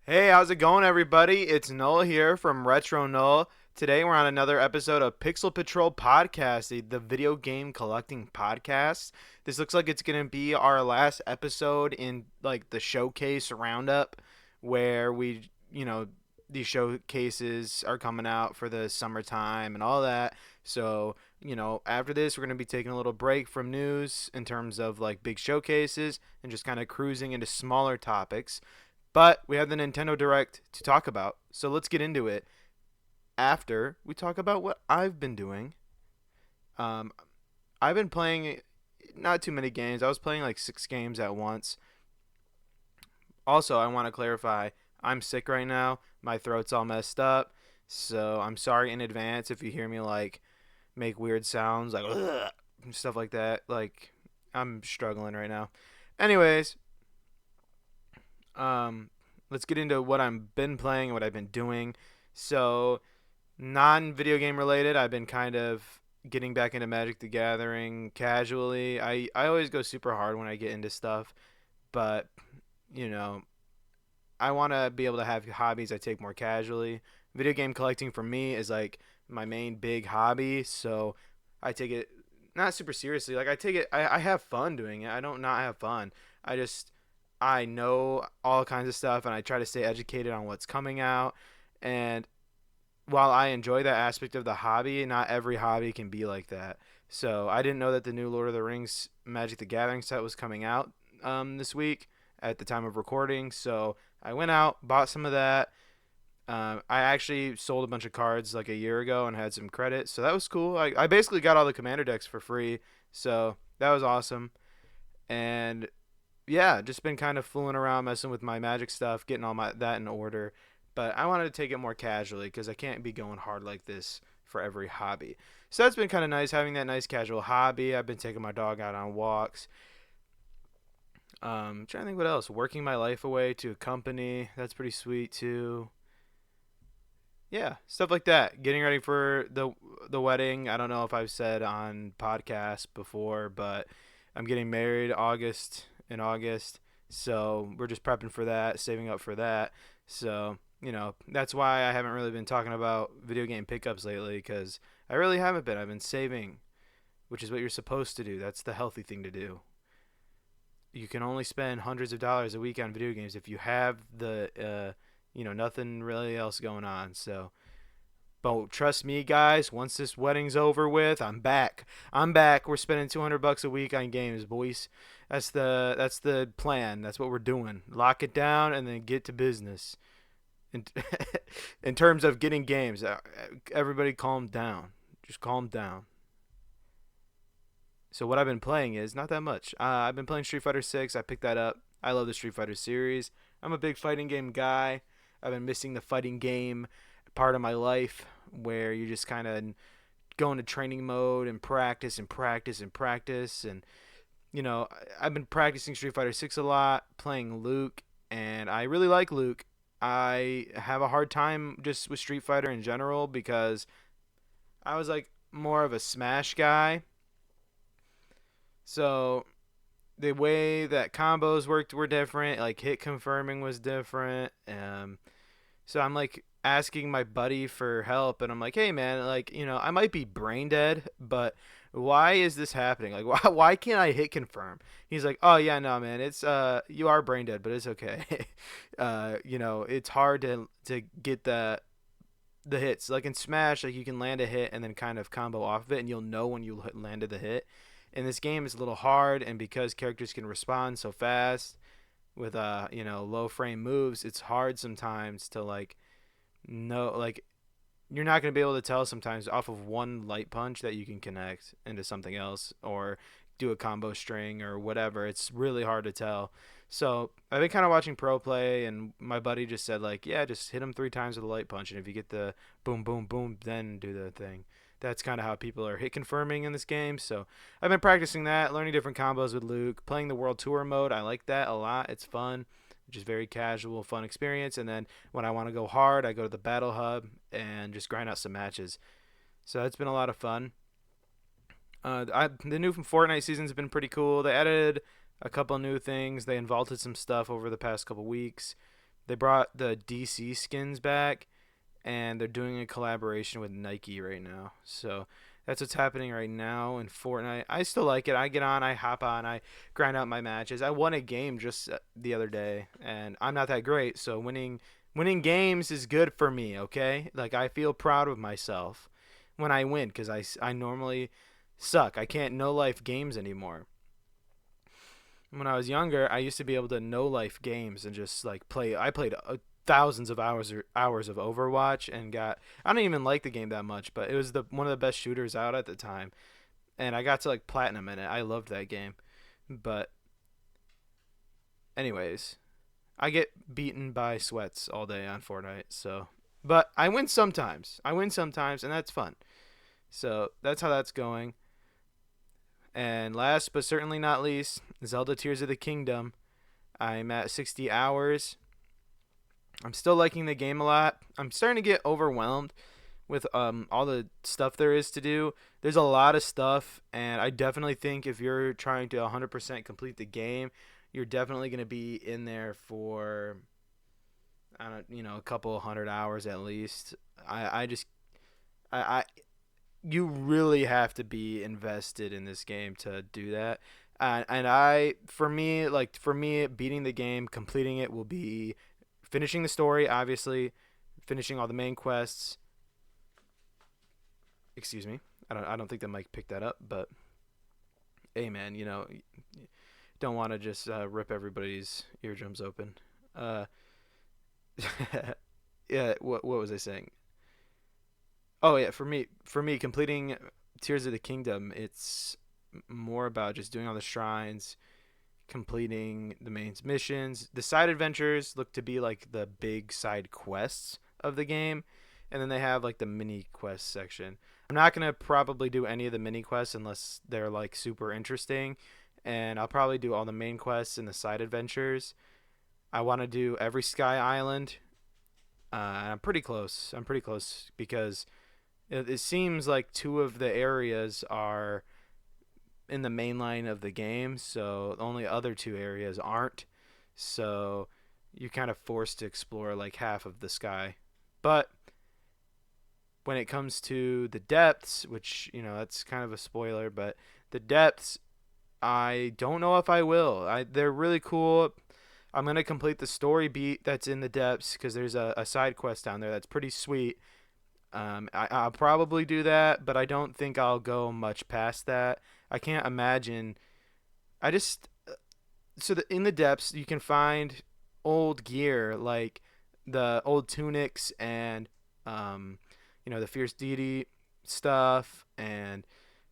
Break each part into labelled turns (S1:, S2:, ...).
S1: Hey, how's it going, everybody? It's Null here from Retro Null. Today we're on another episode of Pixel Patrol Podcast, the video game collecting podcast. This looks like it's going to be our last episode in like the showcase roundup where these showcases are coming out for the summertime and all that. So, after this, we're going to be taking a little break from news in terms of like big showcases and just kind of cruising into smaller topics. But we have the Nintendo Direct to talk about, so let's get into it after we talk about what I've been doing. Um, I've been playing not too many games. I was playing like 6 games at once. Also, I want to clarify I'm sick right now. My throat's all messed up. So I'm sorry in advance if you hear me like make weird sounds like ugh, stuff like that. Like I'm struggling right now. Anyways, um, let's get into what I've been playing and what I've been doing. So, non video game related, I've been kind of getting back into Magic the Gathering casually. I always go super hard when I get into stuff, but, you know, I want to be able to have hobbies I take more casually. Video game collecting for me is like my main big hobby, so I take it not super seriously. Like I have fun doing it. I don't not have fun. I just I know all kinds of stuff and I try to stay educated on what's coming out. And while I enjoy that aspect of the hobby, not every hobby can be like that. So I didn't know that the new Lord of the Rings Magic the Gathering set was coming out this week at the time of recording. So I went out, bought some of that. I actually sold a bunch of cards like a year ago and had some credit, so that was cool. I basically got all the commander decks for free, so that was awesome. And yeah, just been kind of fooling around, messing with my magic stuff, getting all my that in order. But I wanted to take it more casually because I can't be going hard like this for every hobby. So that's been kind of nice having that nice casual hobby. I've been taking my dog out on walks. Trying to think what else. Working my life away to a company. That's pretty sweet too. Yeah, stuff like that. Getting ready for the wedding. I don't know if I've said on podcast before, but I'm getting married in August. So we're just prepping for that, saving up for that. So, that's why I haven't really been talking about video game pickups lately cuz I really haven't been. I've been saving, which is what you're supposed to do. That's the healthy thing to do. You can only spend hundreds of dollars a week on video games if you have nothing really else going on. So, but trust me, guys. Once this wedding's over with, I'm back. I'm back. We're spending $200 a week on games, boys. That's the plan. That's what we're doing. Lock it down and then get to business. In, in terms of getting games, everybody calm down. Just calm down. So what I've been playing is not that much. I've been playing Street Fighter 6. I picked that up. I love the Street Fighter series. I'm a big fighting game guy. I've been missing the fighting game part of my life where you just kind of go into training mode and practice and practice and practice. And I've been practicing Street Fighter 6 a lot, playing Luke, and I really like Luke. I have a hard time just with Street Fighter in general because I was like more of a Smash guy. So the way that combos worked were different. Like hit confirming was different. So I'm like asking my buddy for help, and I'm like, hey man, like I might be brain dead, but why is this happening? Like why can't I hit confirm? He's like, oh yeah, no man, it's you are brain dead, but it's okay. It's hard to get the hits. Like in Smash, like you can land a hit and then kind of combo off of it, and you'll know when you landed the hit. In this game, it's a little hard, and because characters can respond so fast with low frame moves, it's hard sometimes to like know like you're not going to be able to tell sometimes off of one light punch that you can connect into something else or do a combo string or whatever. It's really hard to tell. So I've been kind of watching pro play, and my buddy just said like, yeah, just hit him 3 times with a light punch, and if you get the boom, boom, boom, then do the thing. That's kind of how people are hit confirming in this game. So I've been practicing that, learning different combos with Luke, playing the World Tour mode. I like that a lot. It's fun, which is very casual, fun experience. And then when I want to go hard, I go to the Battle Hub and just grind out some matches. So that's been a lot of fun. The new Fortnite season's been pretty cool. They added a couple new things. They involted some stuff over the past couple weeks. They brought the DC skins back, and they're doing a collaboration with Nike right now. So that's what's happening right now in Fortnite. I still like it. I get on, I hop on, I grind out my matches. I won a game just the other day, and I'm not that great, so winning games is good for me. Okay, like I feel proud of myself when I win because I normally suck. I can't no life games anymore. When I was younger, I used to be able to no life games and just like play. I played thousands of hours of Overwatch and got. I don't even like the game that much, but it was the one of the best shooters out at the time, and I got to like platinum in it. I loved that game, but anyways, I get beaten by sweats all day on Fortnite. So, but I win sometimes. I win sometimes, and that's fun. So that's how that's going. And last but certainly not least, Zelda Tears of the Kingdom. I'm at 60 hours. I'm still liking the game a lot. I'm starting to get overwhelmed with all the stuff there is to do. There's a lot of stuff, and I definitely think if you're trying to 100% complete the game, you're definitely going to be in there for I don't a couple hundred hours at least. I just I you really have to be invested in this game to do that. And for me, beating the game, completing it will be finishing the story, obviously, finishing all the main quests. Excuse me, I don't think the mic picked that up, but hey, man, don't want to just rip everybody's eardrums open. Uh, yeah, what was I saying? Oh yeah, for me, completing Tears of the Kingdom, it's more about just doing all the shrines, completing the main missions. The side adventures look to be like the big side quests of the game, and then they have like the mini quest section. I'm not gonna probably do any of the mini quests unless they're like super interesting, and I'll probably do all the main quests and the side adventures. I want to do every Sky Island. And I'm pretty close. I'm pretty close because it seems like two of the areas are in the main line of the game, so the only other two areas aren't. So you're kind of forced to explore like half of the sky. But when it comes to the depths, which, that's kind of a spoiler, but the depths, I don't know if I will. They're really cool. I'm going to complete the story beat that's in the depths because there's a side quest down there that's pretty sweet. I'll probably do that, but I don't think I'll go much past that. I can't imagine. I just in the depths you can find old gear like the old tunics and um, the fierce deity stuff and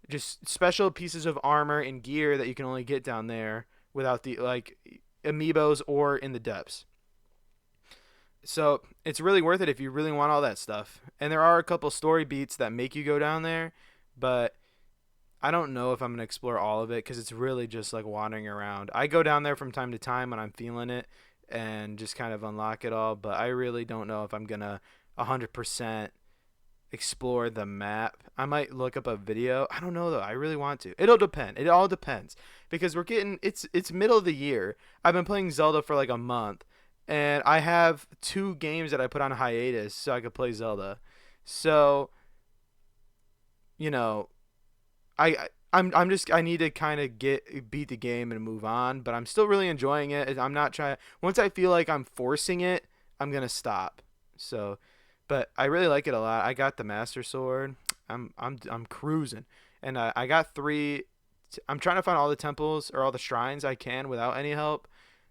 S1: just special pieces of armor and gear that you can only get down there without the like amiibos or in the depths. So it's really worth it if you really want all that stuff. And there are a couple story beats that make you go down there, but I don't know if I'm going to explore all of it because it's really just like wandering around. I go down there from time to time when I'm feeling it and just kind of unlock it all, but I really don't know if I'm going to 100% explore the map. I might look up a video. I don't know though. I really want to. It'll depend. It all depends because it's middle of the year. I've been playing Zelda for like a month and I have two games that I put on hiatus so I could play Zelda. So, you know, I'm just I need to kind of get beat the game and move on, but I'm still really enjoying it. I'm not trying. Once I feel like I'm forcing it, I'm gonna stop. So, but I really like it a lot. I got the Master Sword. I'm cruising, and I got three. I'm trying to find all the temples or all the shrines I can without any help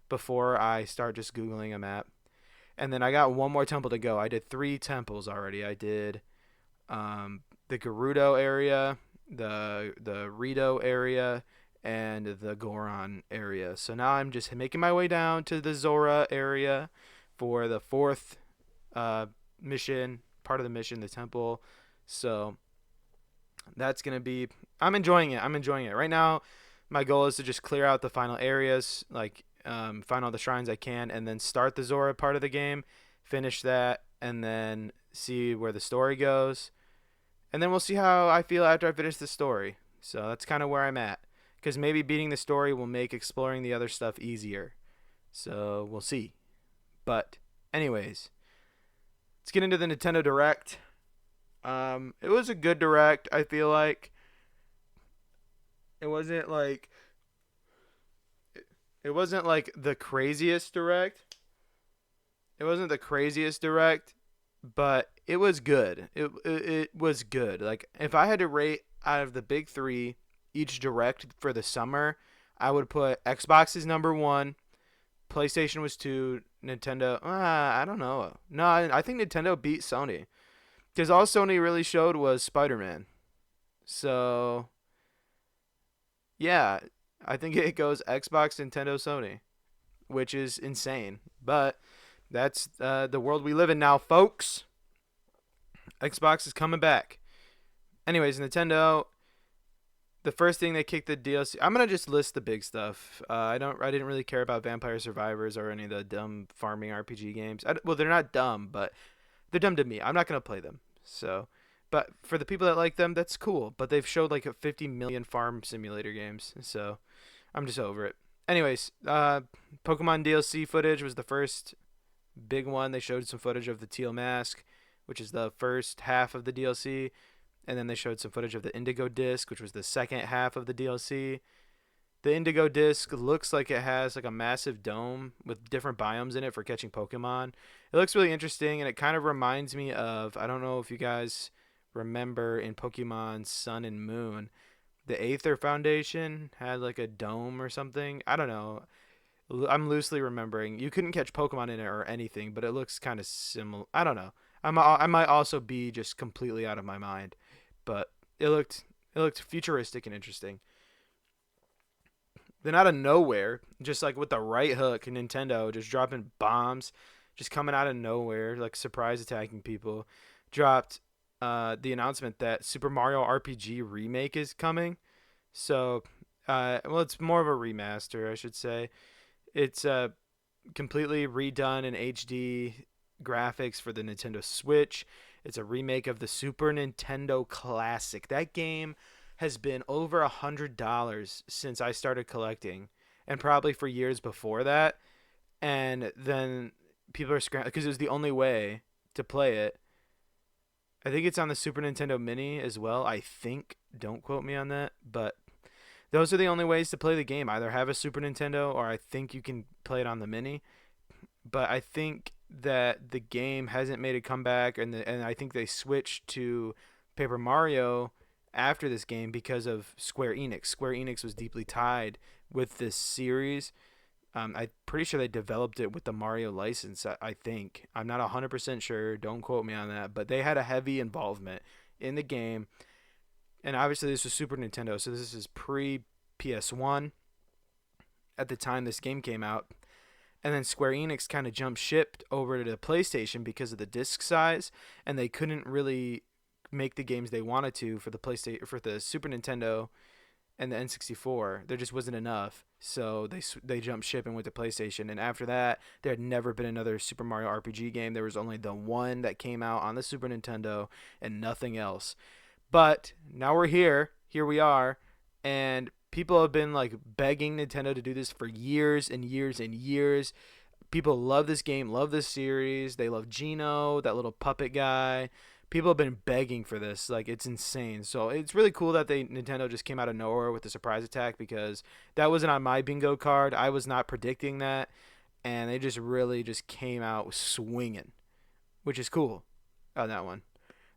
S1: before I start just googling a map. And then I got one more temple to go. I did three temples already. I did the Gerudo area, the Rito area, and the Goron area. So now I'm just making my way down to the Zora area for the fourth uh, mission, part of the mission, the temple. So that's gonna be. I'm enjoying it. I'm enjoying it right now. My goal is to just clear out the final areas, like find all the shrines I can, and then start the Zora part of the game, finish that, and then see where the story goes and then we'll see how I feel after I finish the story. So that's kind of where I'm at. Because maybe beating the story will make exploring the other stuff easier. So we'll see. But Anyways, let's get into the Nintendo Direct. It was a good Direct. I feel like it wasn't like it wasn't like the craziest Direct. It wasn't the craziest Direct, but it was good. It was good. Like if I had to rate out of the big three each Direct for the summer, I would put Xbox is number one, PlayStation was two, Nintendo. I don't know. No, I think Nintendo beat Sony because all Sony really showed was Spider-Man. So yeah, I think it goes Xbox, Nintendo, Sony, which is insane. But that's the world we live in now, folks. Xbox is coming back. Anyways, Nintendo. The first thing they kicked the DLC. I'm gonna just list the big stuff. I didn't really care about Vampire Survivors or any of the dumb farming RPG games. Well, they're not dumb, but they're dumb to me. I'm not gonna play them. So, but for the people that like them, that's cool. But they've showed like a 50 million farm simulator games, so I'm just over it. Anyways, Pokemon DLC footage was the first big one. They showed some footage of the Teal Mask, which is the first half of the DLC, and then they showed some footage of the Indigo Disc, which was the second half of the DLC. The Indigo Disc looks like it has like a massive dome with different biomes in it for catching Pokemon. It looks really interesting, and it kind of reminds me of, I don't know if you guys remember in Pokemon Sun and Moon, the Aether Foundation had like a dome or something. I don't know. I'm loosely remembering. You couldn't catch Pokemon in it or anything, but it looks kind of similar. I don't know. I might also be just completely out of my mind, but it looked futuristic and interesting. Then out of nowhere, just like with the right hook, Nintendo just dropping bombs, just coming out of nowhere, like surprise attacking people, dropped the announcement that Super Mario RPG remake is coming. So, well, it's more of a remaster, I should say. It's completely redone in HD graphics for the Nintendo Switch. It's a remake of the Super Nintendo Classic. That game has been over $100 since I started collecting, and probably for years before that. And then people are scrambling because it was the only way to play it. I think it's on the Super Nintendo Mini as well. I think. Don't quote me on that, but those are the only ways to play the game. Either have a Super Nintendo, or I think you can play it on the Mini. But I think that the game hasn't made a comeback, and I think they switched to Paper Mario after this game because of Square Enix. Square Enix was deeply tied with this series. I'm pretty sure they developed it with the Mario license. I think I'm not 100% sure. Don't quote me on that, but they had a heavy involvement in the game. And obviously, this was Super Nintendo, so this is pre PS1 at the time this game came out. And then Square Enix kind of jumped ship over to the PlayStation because of the disc size, and they couldn't really make the games they wanted to for the PlayStation, for the Super Nintendo and the N64. There just wasn't enough, so they jumped ship and went to PlayStation. And after that, there had never been another Super Mario RPG game. There was only the one that came out on the Super Nintendo and nothing else. But now we're here. Here we are, and people have been like begging Nintendo to do this for years and years and years. People love this game, love this series. They love Geno, that little puppet guy. People have been begging for this. Like, it's insane. So it's really cool that Nintendo just came out of nowhere with the surprise attack, because that wasn't on my bingo card. I was not predicting that, and they just really just came out swinging, which is cool on that one.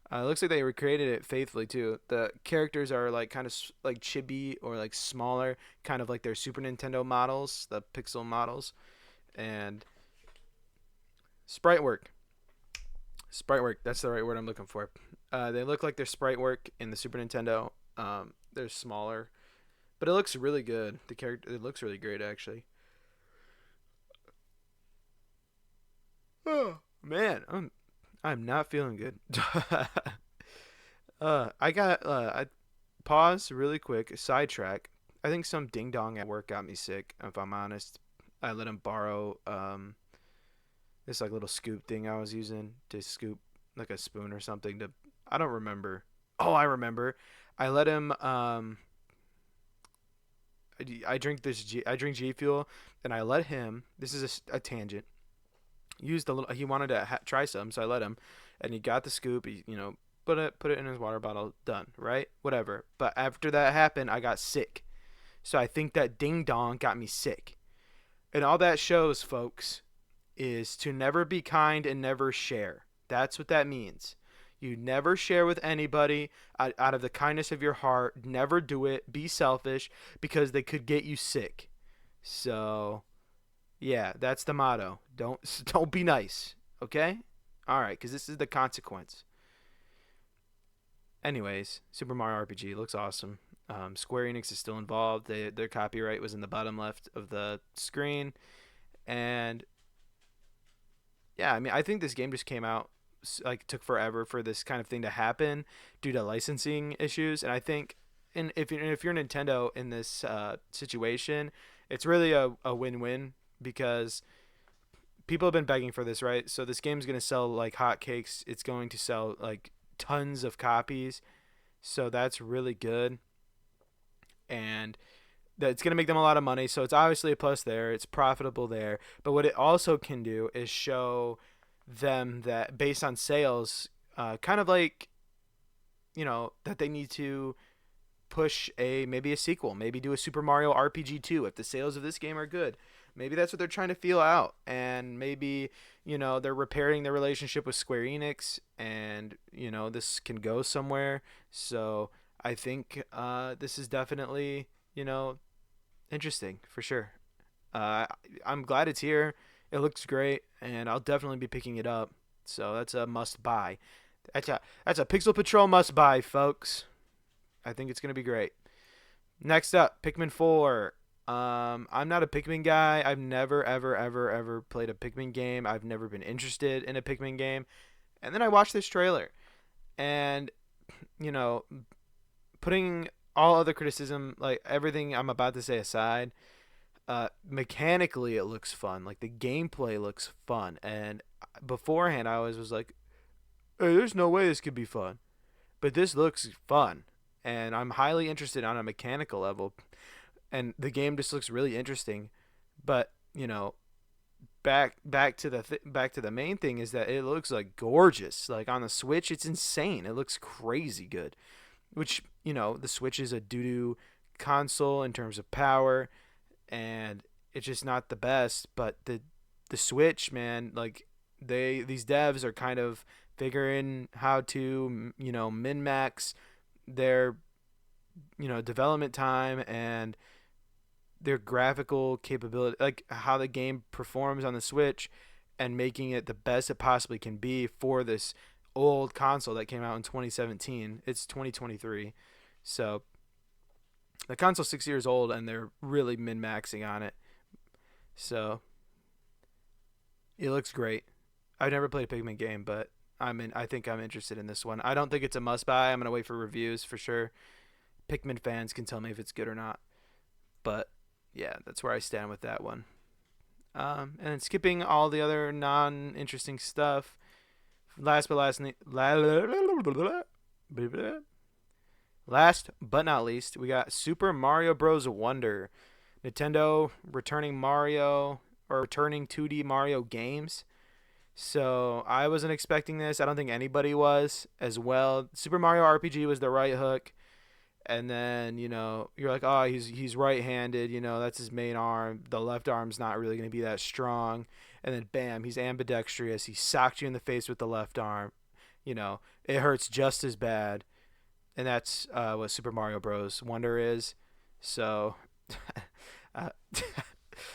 S1: It looks like they recreated it faithfully too. The characters are like kind of like chibi or like smaller, kind of like their Super Nintendo models, the pixel models, and sprite work. Sprite work. That's the right word I'm looking for. They look like their sprite work in the Super Nintendo. They're smaller, but it looks really good. The character, it looks really great actually. Oh man, I'm not feeling good. I got I pause really quick. Sidetrack. I think some ding dong at work got me sick. If I'm honest, I let him borrow this like little scoop thing I was using to scoop like a spoon or something to. I don't remember. Oh, I remember. I let him. I drink G Fuel, and I let him. This is a tangent. Used a little. He wanted to try some, so I let him, and he got the scoop. He, put it in his water bottle. Done. Right. Whatever. But after that happened, I got sick. So I think that ding dong got me sick. And all that shows, folks, is to never be kind and never share. That's what that means. You never share with anybody out of the kindness of your heart. Never do it. Be selfish because they could get you sick. So, yeah, that's the motto. Don't don't be nice, okay? All right, cuz this is the consequence. Anyways, Super Mario RPG looks awesome. Square Enix is still involved. Their copyright was in the bottom left of the screen, and yeah, I mean, I think this game just came out like took forever for this kind of thing to happen due to licensing issues, and I think, and if you're Nintendo in this situation, it's really a win-win because people have been begging for this, right? So this game's gonna sell like hotcakes. It's going to sell like tons of copies, so that's really good, and that it's going to make them a lot of money. So it's obviously a plus there. It's profitable there. But what it also can do is show them that based on sales, kind of like, that they need to push maybe a sequel, maybe do a Super Mario RPG 2 if the sales of this game are good. Maybe that's what they're trying to feel out, and maybe they're repairing their relationship with Square Enix, and this can go somewhere. So I think this is definitely interesting for sure. Uh, I'm glad it's here. It looks great, and I'll definitely be picking it up. So that's a must buy. That's a Pixel Patrol must buy, folks. I think it's gonna be great. Next up, Pikmin 4. I'm not a Pikmin guy. I've never, ever, ever, ever played a Pikmin game. I've never been interested in a Pikmin game. And then I watched this trailer, and you know, putting all other criticism, like everything I'm about to say aside, mechanically it looks fun. Like the gameplay looks fun, and beforehand I always was like, "Hey, there's no way this could be fun," but this looks fun, and I'm highly interested on a mechanical level, and the game just looks really interesting. But back to the main thing is that it looks like gorgeous. Like on the Switch, it's insane. It looks crazy good. Which the Switch is a doo doo console in terms of power, and it's just not the best. But the Switch, man, like these devs are kind of figuring how to min max their development time and their graphical capability, like how the game performs on the Switch, and making it the best it possibly can be for this old console that came out in 2017. It's 2023, so the console's 6 years old, and they're really min maxing on it. So it looks great. I've never played a Pikmin game, but I think I'm interested in this one. I don't think it's a must buy. I'm gonna wait for reviews for sure. Pikmin fans can tell me if it's good or not. But yeah, that's where I stand with that one. And then skipping all the other non-interesting stuff. Last but not least, we got Super Mario Bros. Wonder. Nintendo returning Mario, or returning 2D Mario games. So I wasn't expecting this. I don't think anybody was as well. Super Mario RPG was the right hook, and then you're like, oh, he's right-handed, that's his main arm. The left arm's not really going to be that strong, and then bam, he's ambidextrous. He socked you in the face with the left arm. It hurts just as bad, and that's what Super Mario Bros. Wonder is. So uh,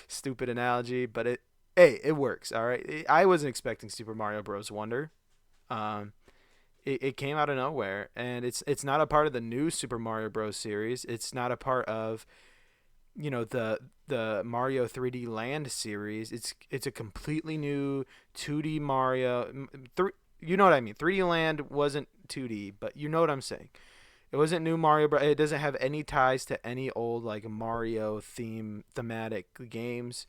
S1: stupid analogy, but it works. All right, I wasn't expecting Super Mario Bros. Wonder. um it came out of nowhere, and it's not a part of the new Super Mario Bros. Series. It's not a part of the Mario 3D Land series. It's a completely new 2D Mario. You know what I mean? 3D Land wasn't 2D, but you know what I'm saying. It wasn't new Mario, but it doesn't have any ties to any old like Mario thematic games.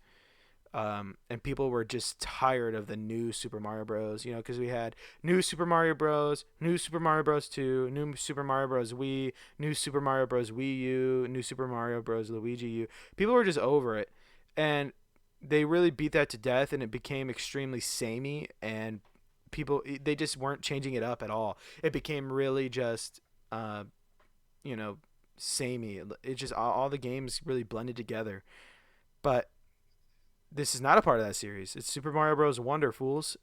S1: And people were just tired of the new Super Mario Bros. Because we had new Super Mario Bros, new Super Mario Bros. 2, new Super Mario Bros. Wii, new Super Mario Bros. Wii U, new Super Mario Bros. Luigi U. People were just over it, and they really beat that to death, and it became extremely samey, and they just weren't changing it up at all. It became really just uh, you know, samey. It just all the games really blended together. But this is not a part of that series. It's Super Mario Bros. Wonder Fools.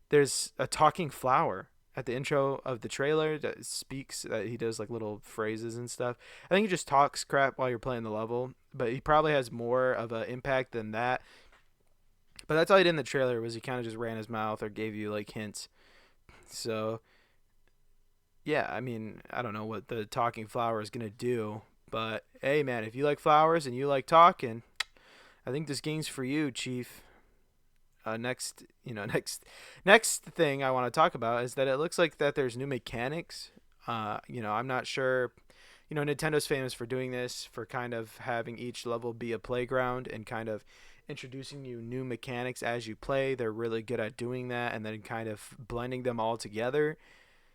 S1: There's a talking flower at the intro of the trailer that speaks. That he does like little phrases and stuff. I think he just talks crap while you're playing the level, but he probably has more of an impact than that. But that's all he did in the trailer was he kind of just ran his mouth or gave you like hints. So yeah, I mean, I don't know what the talking flower is gonna do, but hey, man, if you like flowers and you like talking, I think this game's for you, Chief. Next, next thing I want to talk about is that it looks like that there's new mechanics. I'm not sure. Nintendo's famous for doing this, for kind of having each level be a playground and kind of introducing you new mechanics as you play. They're really good at doing that and then kind of blending them all together.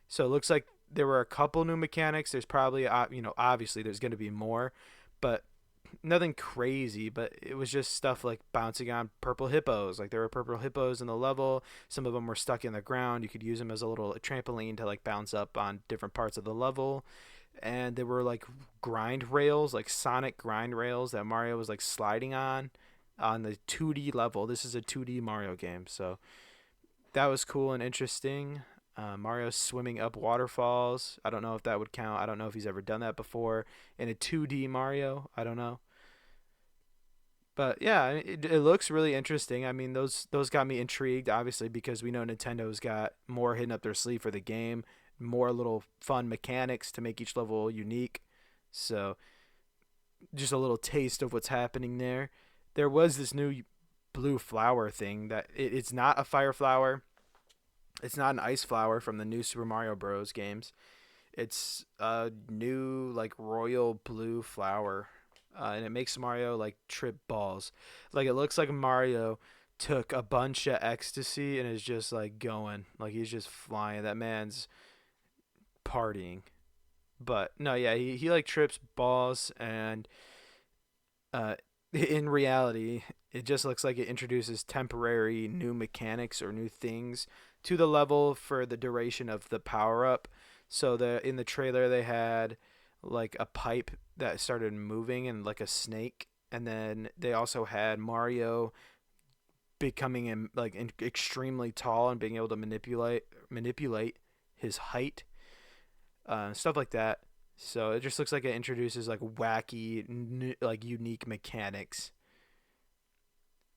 S1: So it looks like there were a couple new mechanics. There's probably, obviously there's going to be more, but nothing crazy. But it was just stuff like bouncing on purple hippos. Like there were purple hippos in the level. Some of them were stuck in the ground. You could use them as a little trampoline to like bounce up on different parts of the level. And there were like grind rails, like Sonic grind rails that Mario was like sliding on the 2D level. This is a 2D Mario game, so that was cool and interesting. Mario swimming up waterfalls. I don't know if that would count. I don't know if he's ever done that before in a 2D Mario. I don't know. But yeah, it looks really interesting. I mean, those got me intrigued, obviously, because we know Nintendo's got more hidden up their sleeve for the game, more little fun mechanics to make each level unique. So just a little taste of what's happening there. There was this new blue flower thing that it's not a fire flower. It's not an ice flower from the new Super Mario Bros. Games. It's a new like royal blue flower, and it makes Mario like trip balls. Like it looks like Mario took a bunch of ecstasy and is just like going, like he's just flying. That man's partying. But no, yeah, he like trips balls, and uh, in reality, it just looks like it introduces temporary new mechanics or new things to the level for the duration of the power up. So in the trailer they had like a pipe that started moving and like a snake, and then they also had Mario becoming extremely tall and being able to manipulate his height, stuff like that. So it just looks like it introduces like wacky, like unique mechanics.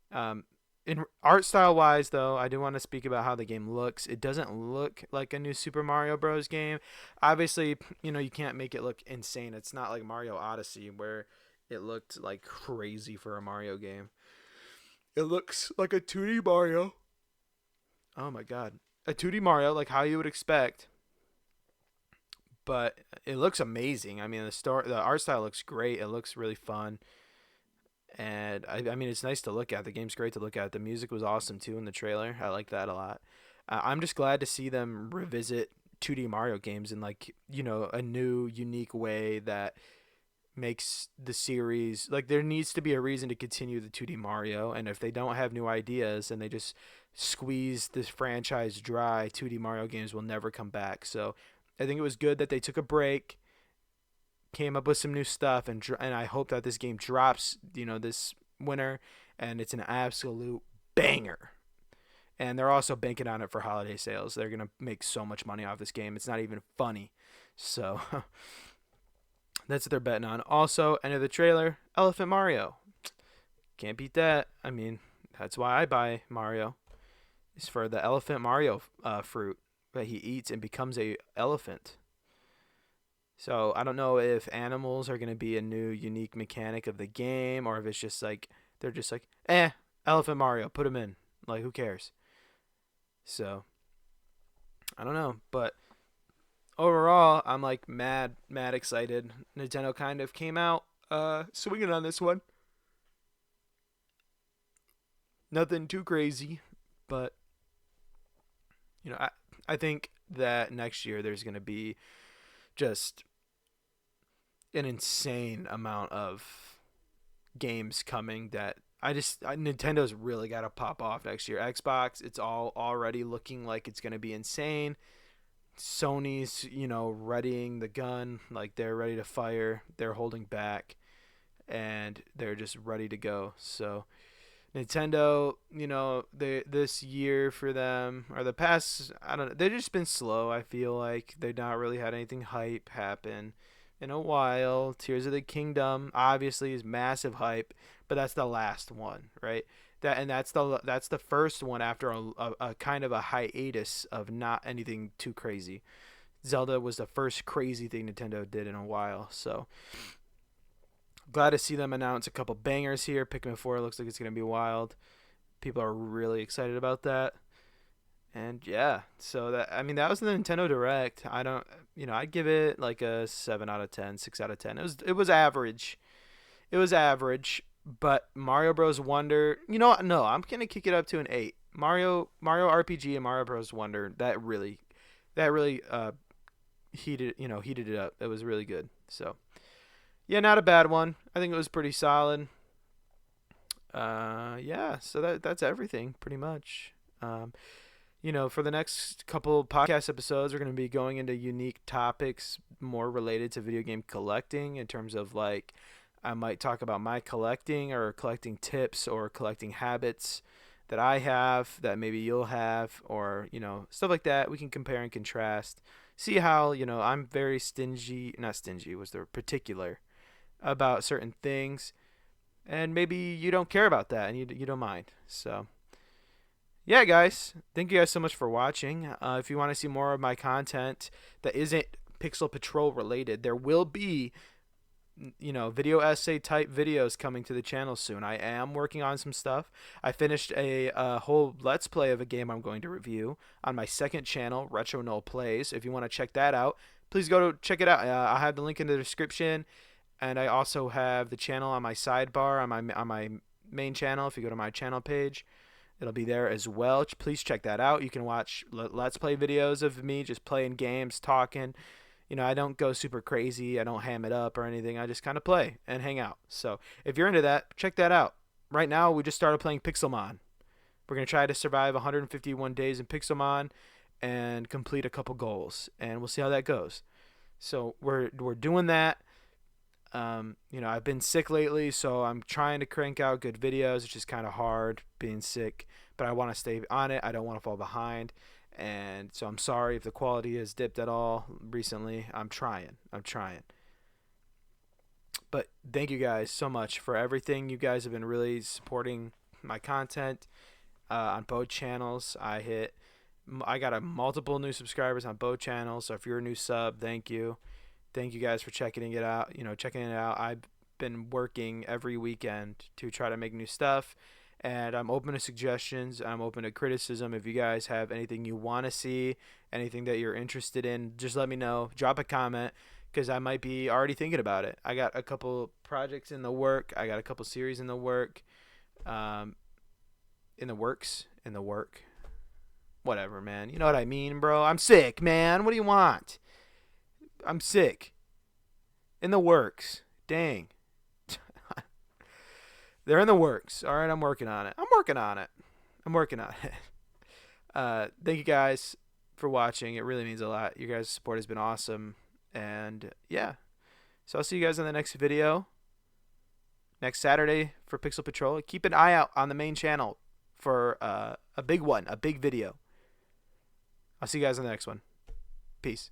S1: Um, in art style wise, though, I do want to speak about how the game looks. It doesn't look like a new Super Mario Bros. Game. Obviously, you can't make it look insane. It's not like Mario Odyssey where it looked like crazy for a Mario game. It looks like a 2D Mario. Oh my god, a 2D Mario, like how you would expect. But it looks amazing. I mean, the art style looks great. It looks really fun, and I mean, it's nice to look at. The game's great to look at. The music was awesome too in the trailer. I like that a lot. I'm just glad to see them revisit 2D Mario games in like a new, unique way that makes the series like there needs to be a reason to continue the 2D Mario, and if they don't have new ideas and they just squeeze this franchise dry, 2D Mario games will never come back. So I think it was good that they took a break, came up with some new stuff, and I hope that this game drops, this winter, and it's an absolute banger. And they're also banking on it for holiday sales. They're gonna make so much money off this game. It's not even funny. So that's what they're betting on. Also, end of the trailer, Elephant Mario. Can't beat that. I mean, that's why I buy Mario. It's for the Elephant Mario fruit that he eats and becomes a elephant. So I don't know if animals are gonna be a new unique mechanic of the game, or if it's just like they're just like, Elephant Mario, put him in. Like who cares? So I don't know, but overall, I'm like mad excited. Nintendo kind of came out swinging on this one. Nothing too crazy, but I think that next year there's gonna be just an insane amount of games coming that Nintendo's really got to pop off next year. Xbox, it's all already looking like it's going to be insane. Sony's, readying the gun, like they're ready to fire. They're holding back and they're just ready to go. So Nintendo, this year for them or the past, I don't know, they've just been slow. I feel like they've not really had anything hype happen in a while. Tears of the Kingdom obviously is massive hype, but that's the last one, right? That's the first one after a kind of a hiatus of not anything too crazy. Zelda was the first crazy thing Nintendo did in a while, so glad to see them announce a couple bangers here. Pikmin 4 looks like it's going to be wild. People are really excited about that. And yeah, so that was the Nintendo Direct. I don't, I'd give it like a 7 out of 10, 6 out of 10. It was average. It was average, but Mario Bros Wonder, no, I'm going to kick it up to an 8. Mario RPG and Mario Bros Wonder, that really heated it up. It was really good. So, yeah, not a bad one. I think it was pretty solid. Yeah, so that's everything pretty much. For the next couple podcast episodes, we're going to be going into unique topics more related to video game collecting in terms of like I might talk about my collecting or collecting tips or collecting habits that I have that maybe you'll have or, stuff like that. We can compare and contrast. See how, I'm very stingy, not stingy, was the particular about certain things and maybe you don't care about that and you don't mind. So, yeah, guys, thank you guys so much for watching. If you want to see more of my content that isn't Pixel Patrol related, there will be, video essay type videos coming to the channel soon. I am working on some stuff. I finished a whole Let's Play of a game I'm going to review on my second channel, Retro Null Plays. If you want to check that out, please go to check it out. I'll have the link in the description. And I also have the channel on my sidebar on my main channel. If you go to my channel page, it'll be there as well. Please check that out. You can watch Let's Play videos of me just playing games, talking. I don't go super crazy. I don't ham it up or anything. I just kind of play and hang out. So if you're into that, check that out. Right now, we just started playing Pixelmon. We're going to try to survive 151 days in Pixelmon and complete a couple goals. And we'll see how that goes. So we're doing that. I've been sick lately, so I'm trying to crank out good videos. It's just kind of hard being sick, but I want to stay on it. I don't want to fall behind. And so I'm sorry if the quality has dipped at all recently. I'm trying. But thank you guys so much for everything. You guys have been really supporting my content on both channels. I got multiple new subscribers on both channels. So if you're a new sub, thank you. Thank you guys for checking it out. I've been working every weekend to try to make new stuff. And I'm open to suggestions. I'm open to criticism. If you guys have anything you want to see, anything that you're interested in, just let me know. Drop a comment because I might be already thinking about it. I got a couple projects in the work. I got a couple series in the work. In the work. Whatever, man. You know what I mean, bro? I'm sick, man. What do you want? I'm sick. In the works. Dang. They're in the works. All right, I'm working on it. Thank you guys for watching. It really means a lot. Your guys' support has been awesome. And yeah. So I'll see you guys in the next video. Next Saturday for Pixel Patrol. Keep an eye out on the main channel for a big one, a big video. I'll see you guys in the next one. Peace.